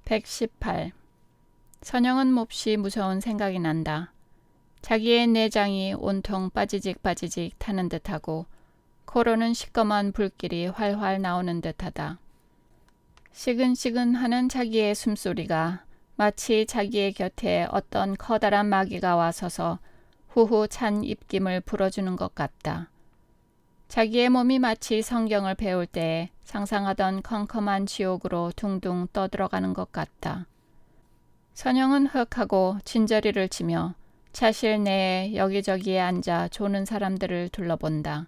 118. 선영은 몹시 무서운 생각이 난다. 자기의 내장이 온통 빠지직 타는 듯하고 코로는 시꺼먼 불길이 활활 나오는 듯하다. 시근시근하는 자기의 숨소리가 마치 자기의 곁에 어떤 커다란 마귀가 와서서 후후 찬 입김을 불어주는 것 같다. 자기의 몸이 마치 성경을 배울 때에 상상하던 컴컴한 지옥으로 둥둥 떠들어가는 것 같다. 선영은 흑하고 진저리를 치며 차실 내에 여기저기에 앉아 조는 사람들을 둘러본다.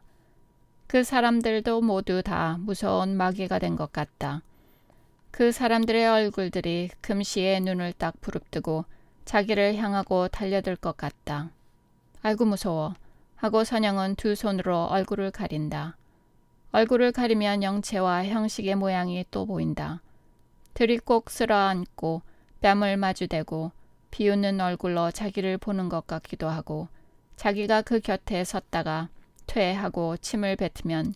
그 사람들도 모두 다 무서운 마귀가 된 것 같다. 그 사람들의 얼굴들이 금시에 눈을 딱 부릅뜨고 자기를 향하고 달려들 것 같다. 아이고 무서워 하고 선영은 두 손으로 얼굴을 가린다. 얼굴을 가리면 영체와 형식의 모양이 또 보인다. 들이꼭 쓸어안고 뺨을 마주대고 비웃는 얼굴로 자기를 보는 것 같기도 하고 자기가 그 곁에 섰다가 퇴하고 침을 뱉으면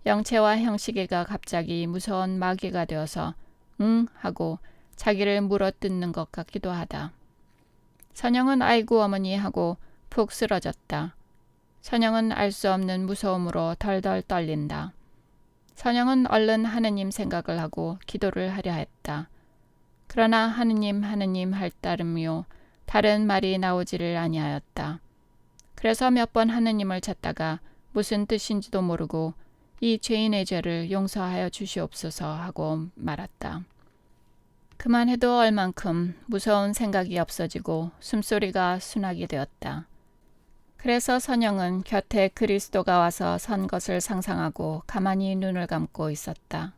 영체와 형식이가 갑자기 무서운 마귀가 되어서 응 하고 자기를 물어뜯는 것 같기도 하다. 선영은 아이고 어머니 하고 푹 쓰러졌다. 선영은 알 수 없는 무서움으로 덜덜 떨린다. 선영은 얼른 하느님 생각을 하고 기도를 하려 했다. 그러나 하느님 할 따름요 다른 말이 나오지를 아니하였다. 그래서 몇 번 하느님을 찾다가 무슨 뜻인지도 모르고 이 죄인의 죄를 용서하여 주시옵소서 하고 말았다. 그만해도 얼만큼 무서운 생각이 없어지고 숨소리가 순하게 되었다. 그래서 선영은 곁에 그리스도가 와서 선 것을 상상하고 가만히 눈을 감고 있었다.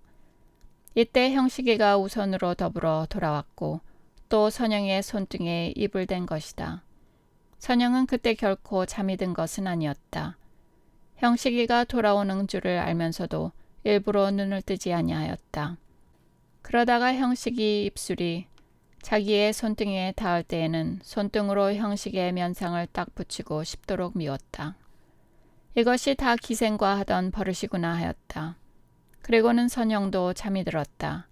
이때 형식이가 우선으로 더불어 돌아왔고 또 선영의 손등에 입을 댄 것이다. 선영은 그때 결코 잠이 든 것은 아니었다. 형식이가 돌아오는 줄을 알면서도 일부러 눈을 뜨지 아니하였다. 그러다가 형식이 입술이 자기의 손등에 닿을 때에는 손등으로 형식의 면상을 딱 붙이고 싶도록 미웠다. 이것이 다 기생과 하던 버릇이구나 하였다. 그리고는 선영도 잠이 들었다.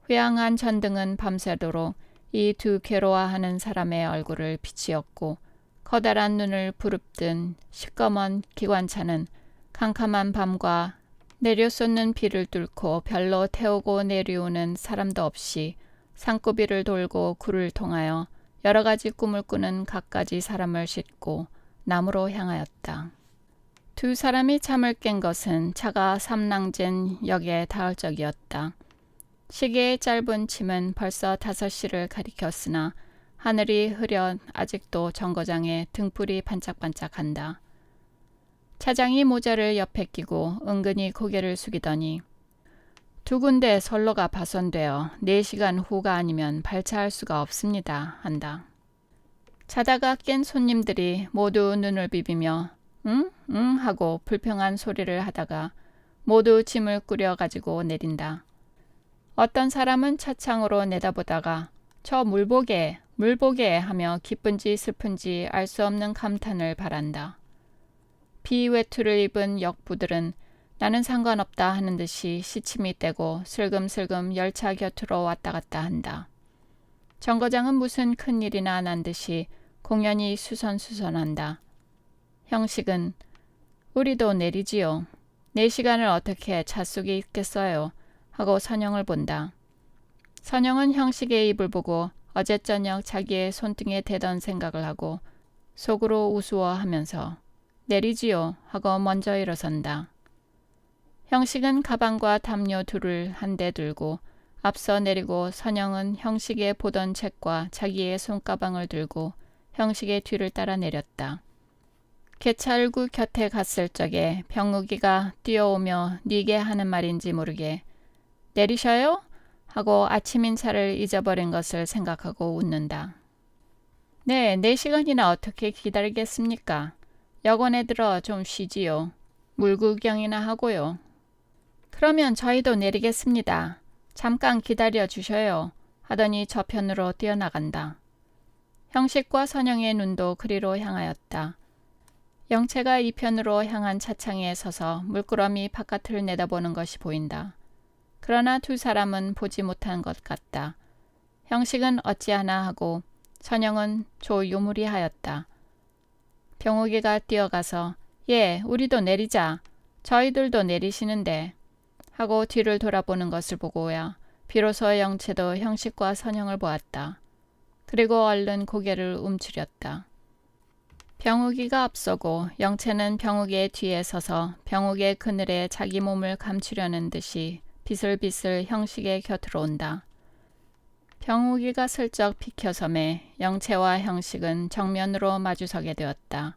회양한 전등은 밤새도록 이 두 괴로워하는 사람의 얼굴을 비치었고 커다란 눈을 부릅뜬 시꺼먼 기관차는 캄캄한 밤과 내려쏟는 비를 뚫고 별로 태우고 내려오는 사람도 없이 산고비를 돌고 굴을 통하여 여러 가지 꿈을 꾸는 갖가지 사람을 싣고 남으로 향하였다. 두 사람이 잠을 깬 것은 차가 삼랑젠 역에 닿을 적이었다. 시계의 짧은 침은 벌써 5시를 가리켰으나 하늘이 흐려 아직도 정거장에 등불이 반짝반짝한다. 차장이 모자를 옆에 끼고 은근히 고개를 숙이더니 두 군데 선로가 파손되어 4시간 후가 아니면 발차할 수가 없습니다. 한다. 자다가 깬 손님들이 모두 눈을 비비며 응? 응? 하고 불평한 소리를 하다가 모두 짐을 꾸려 가지고 내린다. 어떤 사람은 차창으로 내다보다가 저 물보게 하며 기쁜지 슬픈지 알 수 없는 감탄을 바란다. 비외투를 입은 역부들은 나는 상관없다 하는 듯이 시침이 떼고 슬금슬금 열차 곁으로 왔다 갔다 한다. 정거장은 무슨 큰일이나 난 듯이 공연히 수선수선한다. 형식은 우리도 내리지요. 4시간을 어떻게 차 속에 있겠어요. 하고 선영을 본다. 선영은 형식의 입을 보고 어제 저녁 자기의 손등에 대던 생각을 하고 속으로 우스워하면서 내리지요 하고 먼저 일어선다. 형식은 가방과 담요 둘을 한데 들고 앞서 내리고 선영은 형식의 보던 책과 자기의 손가방을 들고 형식의 뒤를 따라 내렸다. 개찰구 곁에 갔을 적에 병욱이가 뛰어오며 니게 하는 말인지 모르게 내리셔요? 하고 아침 인사를 잊어버린 것을 생각하고 웃는다. 네, 4시간이나 어떻게 기다리겠습니까? 여관에 들어 좀 쉬지요. 물 구경이나 하고요. 그러면 저희도 내리겠습니다. 잠깐 기다려 주셔요. 하더니 저편으로 뛰어나간다. 형식과 선영의 눈도 그리로 향하였다. 영채가 이편으로 향한 차창에 서서 물끄러미 바깥을 내다보는 것이 보인다. 그러나 두 사람은 보지 못한 것 같다. 형식은 어찌하나 하고 선영은 조유무리하였다. 병욱이가 뛰어가서 예, 우리도 내리자. 저희들도 내리시는데 하고 뒤를 돌아보는 것을 보고야 비로소 영채도 형식과 선영을 보았다. 그리고 얼른 고개를 움츠렸다. 병욱이가 앞서고 영채는 병욱이의 뒤에 서서 병욱의 그늘에 자기 몸을 감추려는 듯이 비슬비슬 형식의 곁으로 온다. 병욱이가 슬쩍 비켜섬에 영채와 형식은 정면으로 마주서게 되었다.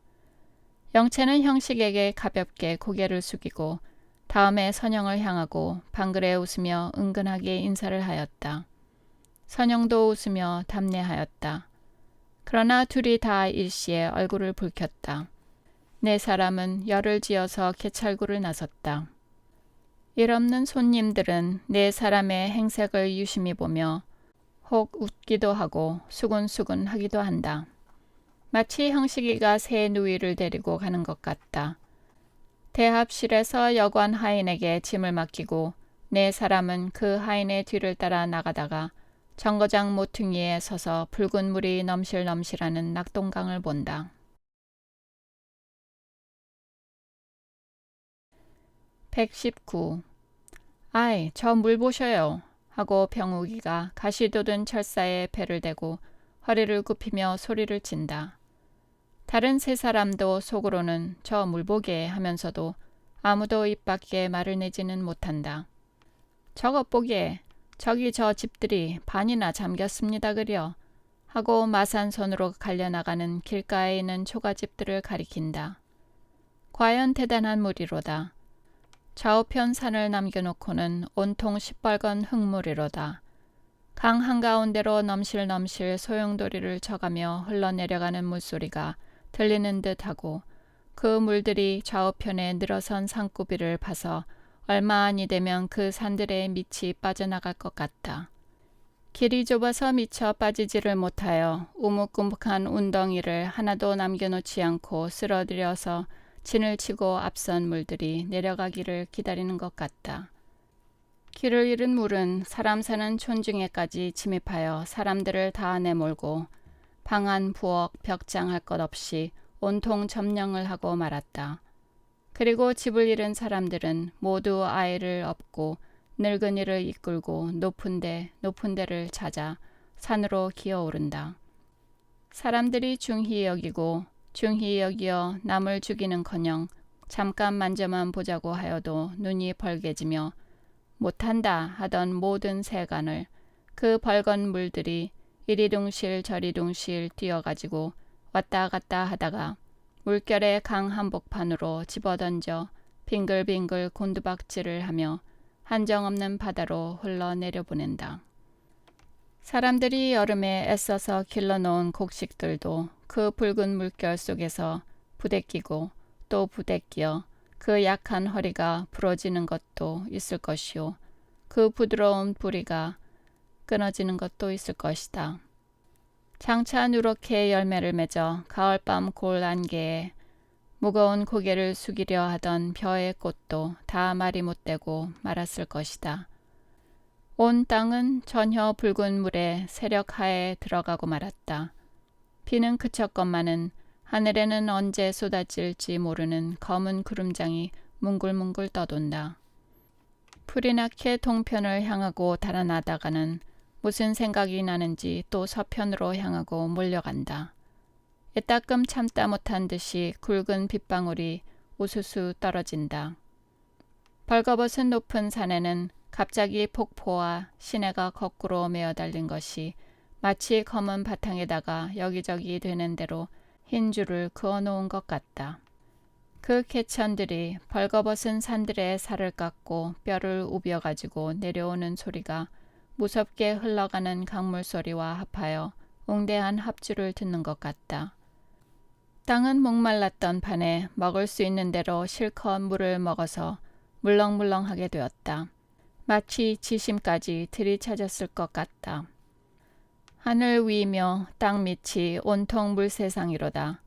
영채는 형식에게 가볍게 고개를 숙이고 다음에 선영을 향하고 방글에 웃으며 은근하게 인사를 하였다. 선영도 웃으며 답례하였다. 그러나 둘이 다 일시에 얼굴을 붉혔다. 네 사람은 열을 지어서 개찰구를 나섰다. 일 없는 손님들은 네 사람의 행색을 유심히 보며 혹 웃기도 하고 수군수군 하기도 한다. 마치 형식이가 새 누이를 데리고 가는 것 같다. 대합실에서 여관 하인에게 짐을 맡기고 네 사람은 그 하인의 뒤를 따라 나가다가 정거장 모퉁이에 서서 붉은 물이 넘실넘실하는 낙동강을 본다. 119. 아이, 저 물 보셔요. 하고 병욱이가 가시 돋은 철사에 배를 대고 허리를 굽히며 소리를 친다. 다른 세 사람도 속으로는 저 물 보게 하면서도 아무도 입 밖에 말을 내지는 못한다. 저것 보게, 저기 저 집들이 반이나 잠겼습니다 그려 하고 마산선으로 갈려나가는 길가에 있는 초가집들을 가리킨다. 과연 대단한 무리로다. 좌우편 산을 남겨놓고는 온통 시뻘건 흙물이로다. 강 한가운데로 넘실넘실 소용돌이를 쳐가며 흘러내려가는 물소리가 들리는 듯하고 그 물들이 좌우편에 늘어선 산구비를 파서 얼마 아니 되면 그 산들의 밑이 빠져나갈 것 같다. 길이 좁아서 미처 빠지지를 못하여 우묵구묵한 운덩이를 하나도 남겨놓지 않고 쓸어들여서 진을 치고 앞선 물들이 내려가기를 기다리는 것 같다. 길을 잃은 물은 사람 사는 촌중에까지 침입하여 사람들을 다 내몰고 방안, 부엌, 벽장 할 것 없이 온통 점령을 하고 말았다. 그리고 집을 잃은 사람들은 모두 아이를 업고 늙은이를 이끌고 높은 데를 찾아 산으로 기어오른다. 사람들이 중히 여기고 중히 여기어 남을 죽이는커녕 잠깐 만져만 보자고 하여도 눈이 벌게지며 못한다 하던 모든 세간을 그 벌건 물들이 이리둥실 저리둥실 뛰어가지고 왔다 갔다 하다가 물결의 강 한복판으로 집어던져 빙글빙글 곤두박질을 하며 한정없는 바다로 흘러내려보낸다. 사람들이 여름에 애써서 길러놓은 곡식들도 그 붉은 물결 속에서 부대끼고 또 부대끼어 그 약한 허리가 부러지는 것도 있을 것이요. 그 부드러운 뿌리가 끊어지는 것도 있을 것이다. 장차 누렇게 열매를 맺어 가을밤 골 안개에 무거운 고개를 숙이려 하던 벼의 꽃도 다 말이 못되고 말았을 것이다. 온 땅은 전혀 붉은 물에 세력하에 들어가고 말았다. 비는 그쳤건만은 하늘에는 언제 쏟아질지 모르는 검은 구름장이 뭉글뭉글 떠돈다. 풀이 낳게 동편을 향하고 달아나다가는 무슨 생각이 나는지 또 서편으로 향하고 몰려간다. 애따끔 참다 못한 듯이 굵은 빗방울이 우수수 떨어진다. 벌거벗은 높은 산에는 갑자기 폭포와 시내가 거꾸로 메어달린 것이 마치 검은 바탕에다가 여기저기 되는 대로 흰 줄을 그어놓은 것 같다. 그 개천들이 벌거벗은 산들의 살을 깎고 뼈를 우벼가지고 내려오는 소리가 무섭게 흘러가는 강물 소리와 합하여 웅대한 합주를 듣는 것 같다. 땅은 목말랐던 판에 먹을 수 있는 대로 실컷 물을 먹어서 물렁물렁하게 되었다. 마치 지심까지 들이차졌을 것 같다. 하늘 위며 땅 밑이 온통 물세상이로다.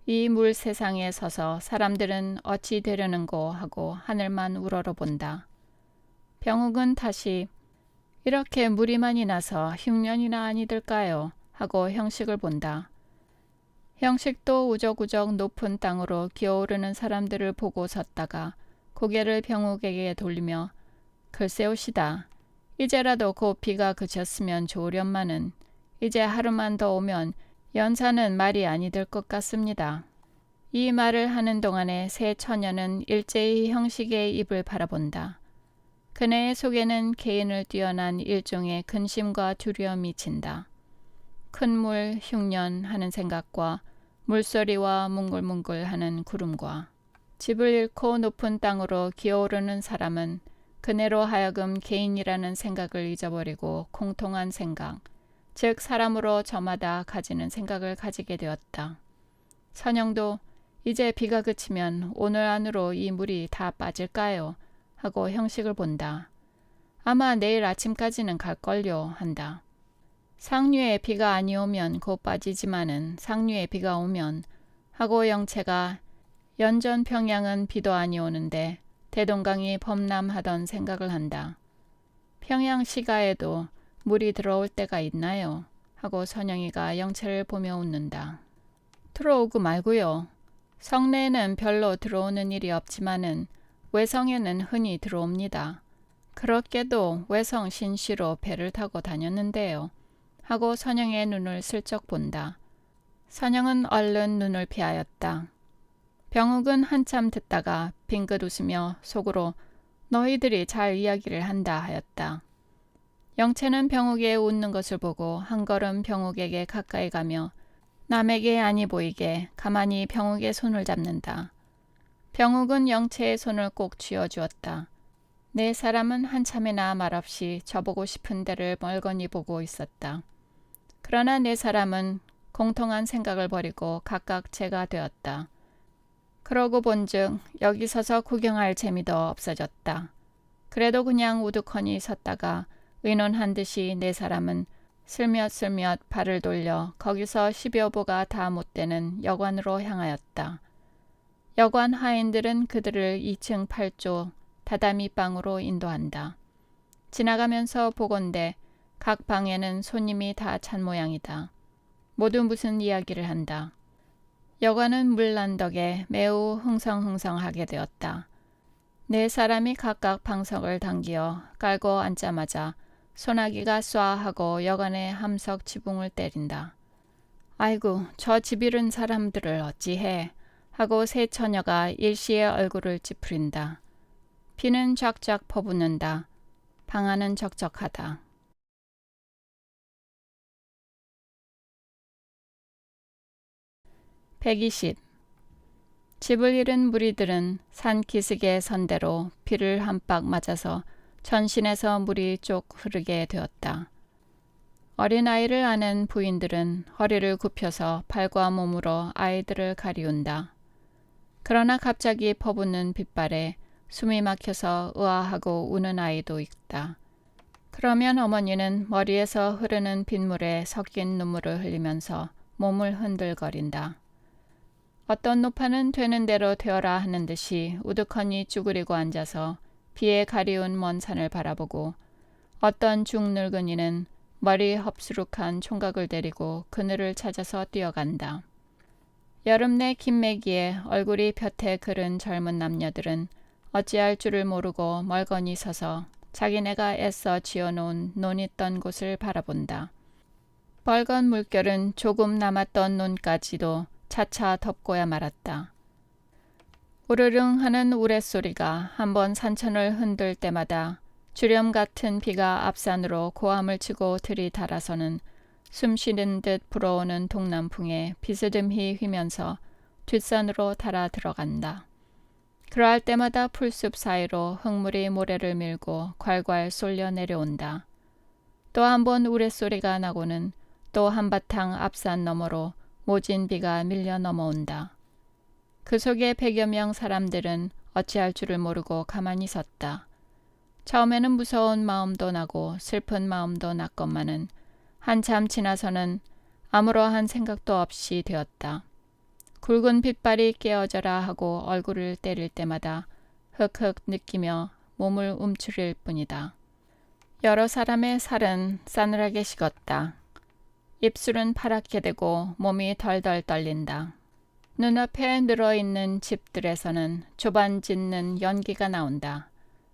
이 물세상에 서서 사람들은 어찌 되려는고 하고 하늘만 우러러본다. 병욱은 다시 이렇게 물이 많이 나서 흉년이나 아니들까요? 하고 형식을 본다. 형식도 우적우적 높은 땅으로 기어오르는 사람들을 보고 섰다가 고개를 병욱에게 돌리며 글쎄오시다. 이제라도 곧 비가 그쳤으면 좋으련마는 이제 하루만 더 오면 연사는 말이 아니될 것 같습니다. 이 말을 하는 동안에 새 처녀는 일제히 형식의 입을 바라본다. 그네의 속에는 개인을 뛰어난 일종의 근심과 두려움이 친다. 큰 물 흉년 하는 생각과 물소리와 뭉글뭉글 하는 구름과 집을 잃고 높은 땅으로 기어오르는 사람은 그네로 하여금 개인이라는 생각을 잊어버리고 공통한 생각, 즉 사람으로 저마다 가지는 생각을 가지게 되었다. 선영도 이제 비가 그치면 오늘 안으로 이 물이 다 빠질까요? 하고 형식을 본다. 아마 내일 아침까지는 갈걸요 한다. 상류에 비가 아니오면 곧 빠지지만은 상류에 비가 오면 하고 영채가 연전 평양은 비도 아니오는데 대동강이 범람하던 생각을 한다. 평양 시가에도 물이 들어올 때가 있나요? 하고 선영이가 영채를 보며 웃는다. 들어오고 말고요. 성내에는 별로 들어오는 일이 없지만은 외성에는 흔히 들어옵니다. 그렇게도 외성 신시로 배를 타고 다녔는데요. 하고 선영의 눈을 슬쩍 본다. 선영은 얼른 눈을 피하였다. 병욱은 한참 듣다가 빙긋 웃으며 속으로 너희들이 잘 이야기를 한다 하였다. 영채는 병욱의 웃는 것을 보고 한 걸음 병욱에게 가까이 가며 남에게 아니 보이게 가만히 병욱의 손을 잡는다. 병욱은 영채의 손을 꼭 쥐어주었다. 네 사람은 한참이나 말없이 저보고 싶은 데를 멀거니 보고 있었다. 그러나 네 사람은 공통한 생각을 버리고 각각 제가 되었다. 그러고 본즉 여기 서서 구경할 재미도 없어졌다. 그래도 그냥 우두커니 섰다가 의논한 듯이 네 사람은 슬며슬며 발을 돌려 거기서 10여 보가 다 못되는 여관으로 향하였다. 여관 하인들은 그들을 2층 8조 다다미 방으로 인도한다. 지나가면서 보건대 각 방에는 손님이 다 찬 모양이다. 모두 무슨 이야기를 한다. 여관은 물난 덕에 매우 흥성흥성하게 되었다. 네 사람이 각각 방석을 당기어 깔고 앉자마자 소나기가 쏴 하고 여관의 함석 지붕을 때린다. 아이고 저 집 잃은 사람들을 어찌해 하고 새 처녀가 일시에 얼굴을 찌푸린다. 비는 쫙쫙 퍼붓는다. 방안은 적적하다. 120. 집을 잃은 무리들은 산 기슭에 선 대로 비를 한 박 맞아서 전신에서 물이 쪽 흐르게 되었다. 어린아이를 아는 부인들은 허리를 굽혀서 발과 몸으로 아이들을 가리운다. 그러나 갑자기 퍼붓는 빗발에 숨이 막혀서 의아하고 우는 아이도 있다. 그러면 어머니는 머리에서 흐르는 빗물에 섞인 눈물을 흘리면서 몸을 흔들거린다. 어떤 노파는 되는 대로 되어라 하는 듯이 우두커니 쭈그리고 앉아서 비에 가리운 먼 산을 바라보고 어떤 중늙은이는 머리 헙수룩한 총각을 데리고 그늘을 찾아서 뛰어간다. 여름 내 김매기에 얼굴이 볕에 그른 젊은 남녀들은 어찌할 줄을 모르고 멀거니 서서 자기네가 애써 지어놓은 논 있던 곳을 바라본다. 빨간 물결은 조금 남았던 논까지도 차차 덮고야 말았다. 우르릉 하는 우레소리가 한번 산천을 흔들 때마다 주렴 같은 비가 앞산으로 고함을 치고 들이달아서는 숨쉬는 듯 불어오는 동남풍에 비스듬히 휘면서 뒷산으로 달아 들어간다. 그러할 때마다 풀숲 사이로 흙물이 모래를 밀고 콸콸 쏠려 내려온다. 또 한 번 우레소리가 나고는 또 한바탕 앞산 너머로 모진 비가 밀려 넘어온다. 그 속에 100여 명 사람들은 어찌할 줄을 모르고 가만히 섰다. 처음에는 무서운 마음도 나고 슬픈 마음도 났건만은 한참 지나서는 아무러한 생각도 없이 되었다. 굵은 빗발이 깨어져라 하고 얼굴을 때릴 때마다 흑흑 느끼며 몸을 움츠릴 뿐이다. 여러 사람의 살은 싸늘하게 식었다. 입술은 파랗게 되고 몸이 덜덜 떨린다. 눈앞에 늘어있는 집들에서는 조반짓는 연기가 나온다.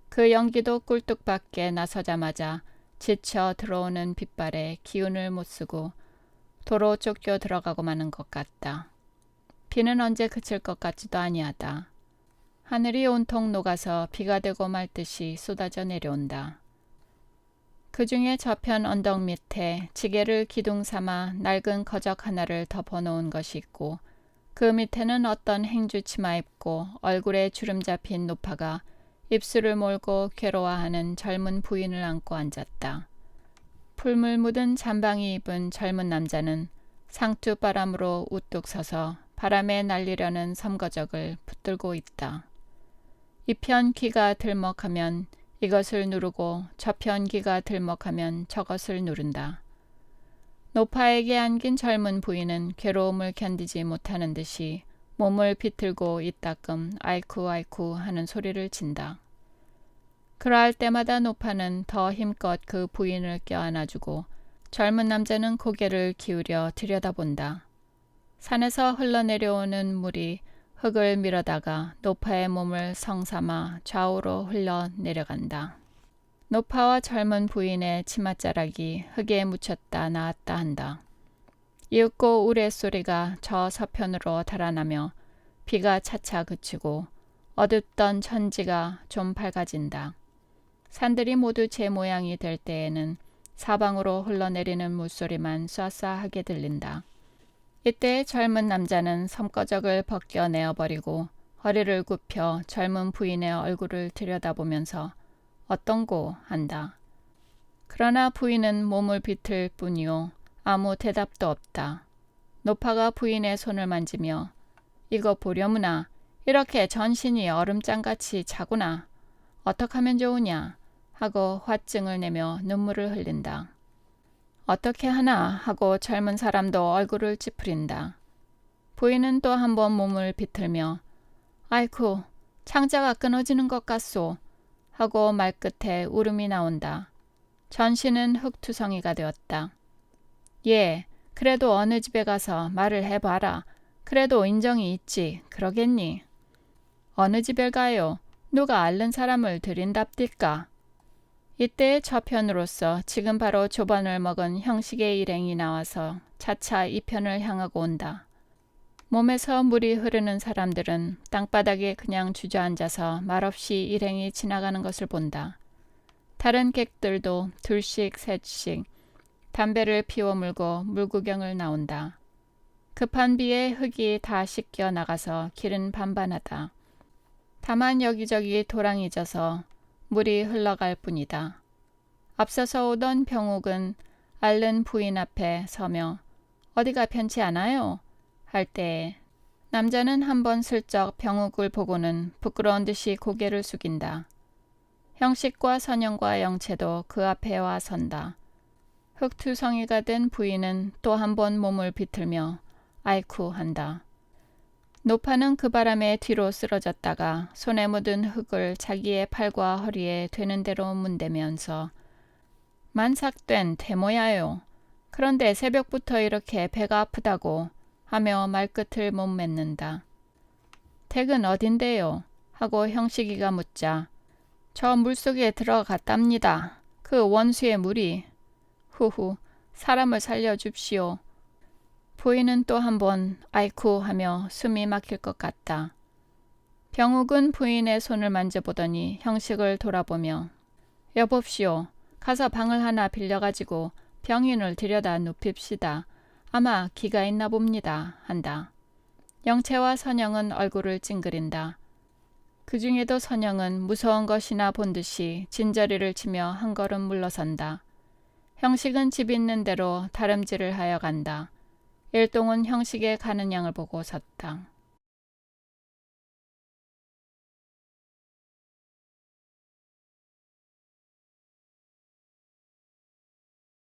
그 연기도 꿀뚝밖에 나서자마자 지쳐 들어오는 빗발에 기운을 못 쓰고 도로 쫓겨 들어가고 마는 것 같다. 비는 언제 그칠 것 같지도 아니하다. 하늘이 온통 녹아서 비가 되고 말 듯이 쏟아져 내려온다. 그 중에 저편 언덕 밑에 지게를 기둥 삼아 낡은 거적 하나를 덮어놓은 것이 있고 그 밑에는 어떤 행주 치마 입고 얼굴에 주름 잡힌 노파가 입술을 몰고 괴로워하는 젊은 부인을 안고 앉았다. 풀물 묻은 잠방이 입은 젊은 남자는 상투바람으로 우뚝 서서 바람에 날리려는 섬거적을 붙들고 있다. 이편 귀가 들먹하면 이것을 누르고 저편 귀가 들먹하면 저것을 누른다. 노파에게 안긴 젊은 부인은 괴로움을 견디지 못하는 듯이 몸을 비틀고 이따금 아이쿠 아이쿠 하는 소리를 친다. 그러할 때마다 노파는 더 힘껏 그 부인을 껴안아주고 젊은 남자는 고개를 기울여 들여다본다. 산에서 흘러내려오는 물이 흙을 밀어다가 노파의 몸을 성삼아 좌우로 흘러내려간다. 노파와 젊은 부인의 치맛자락이 흙에 묻혔다 나왔다 한다. 이윽고 우레소리가 저 서편으로 달아나며 비가 차차 그치고 어둡던 천지가 좀 밝아진다. 산들이 모두 제 모양이 될 때에는 사방으로 흘러내리는 물소리만 쏴쏴하게 들린다. 이때 젊은 남자는 섬거적을 벗겨내어버리고 허리를 굽혀 젊은 부인의 얼굴을 들여다보면서 어떤고 한다. 그러나 부인은 몸을 비틀 뿐이요 아무 대답도 없다. 노파가 부인의 손을 만지며 이거 보려무나 이렇게 전신이 얼음장같이 차구나. 어떡하면 좋으냐 하고 화증을 내며 눈물을 흘린다. 어떻게 하나 하고 젊은 사람도 얼굴을 찌푸린다. 부인은 또 한 번 몸을 비틀며 아이쿠 창자가 끊어지는 것 같소 하고 말끝에 울음이 나온다. 전신은 흙투성이가 되었다. 예, 그래도 어느 집에 가서 말을 해봐라. 그래도 인정이 있지. 그러겠니? 어느 집에 가요? 누가 앓는 사람을 들인답딜까? 이때 저편으로서 지금 바로 조반을 먹은 형식의 일행이 나와서 차차 이 편을 향하고 온다. 몸에서 물이 흐르는 사람들은 땅바닥에 그냥 주저앉아서 말없이 일행이 지나가는 것을 본다. 다른 객들도 둘씩 셋씩 담배를 피워 물고 물구경을 나온다. 급한 비에 흙이 다 씻겨 나가서 길은 반반하다. 다만 여기저기 도랑이 져서 물이 흘러갈 뿐이다. 앞서서 오던 병욱은 앓는 부인 앞에 서며 어디가 편치 않아요? 할 때에 남자는 한번 슬쩍 병욱을 보고는 부끄러운 듯이 고개를 숙인다. 형식과 선영과 영채도 그 앞에 와 선다. 흙투성이가 된 부인은 또 한 번 몸을 비틀며 아이쿠 한다. 노파는 그 바람에 뒤로 쓰러졌다가 손에 묻은 흙을 자기의 팔과 허리에 되는 대로 문대면서 만삭된 대모야요. 그런데 새벽부터 이렇게 배가 아프다고 하며 말끝을 못 맺는다. 댁은 어딘데요? 하고 형식이가 묻자 저 물속에 들어갔답니다. 그 원수의 물이. 후후 사람을 살려줍시오. 부인은 또 한 번 아이쿠 하며 숨이 막힐 것 같다. 병욱은 부인의 손을 만져보더니 형식을 돌아보며 여봅시오. 가서 방을 하나 빌려가지고 병인을 들여다 눕힙시다. 아마 기가 있나 봅니다. 한다. 영채와 선영은 얼굴을 찡그린다. 그 중에도 선영은 무서운 것이나 본 듯이 진저리를 치며 한 걸음 물러선다. 형식은 집 있는 대로 다름질을 하여 간다. 일동은 형식의 가는 양을 보고 섰다.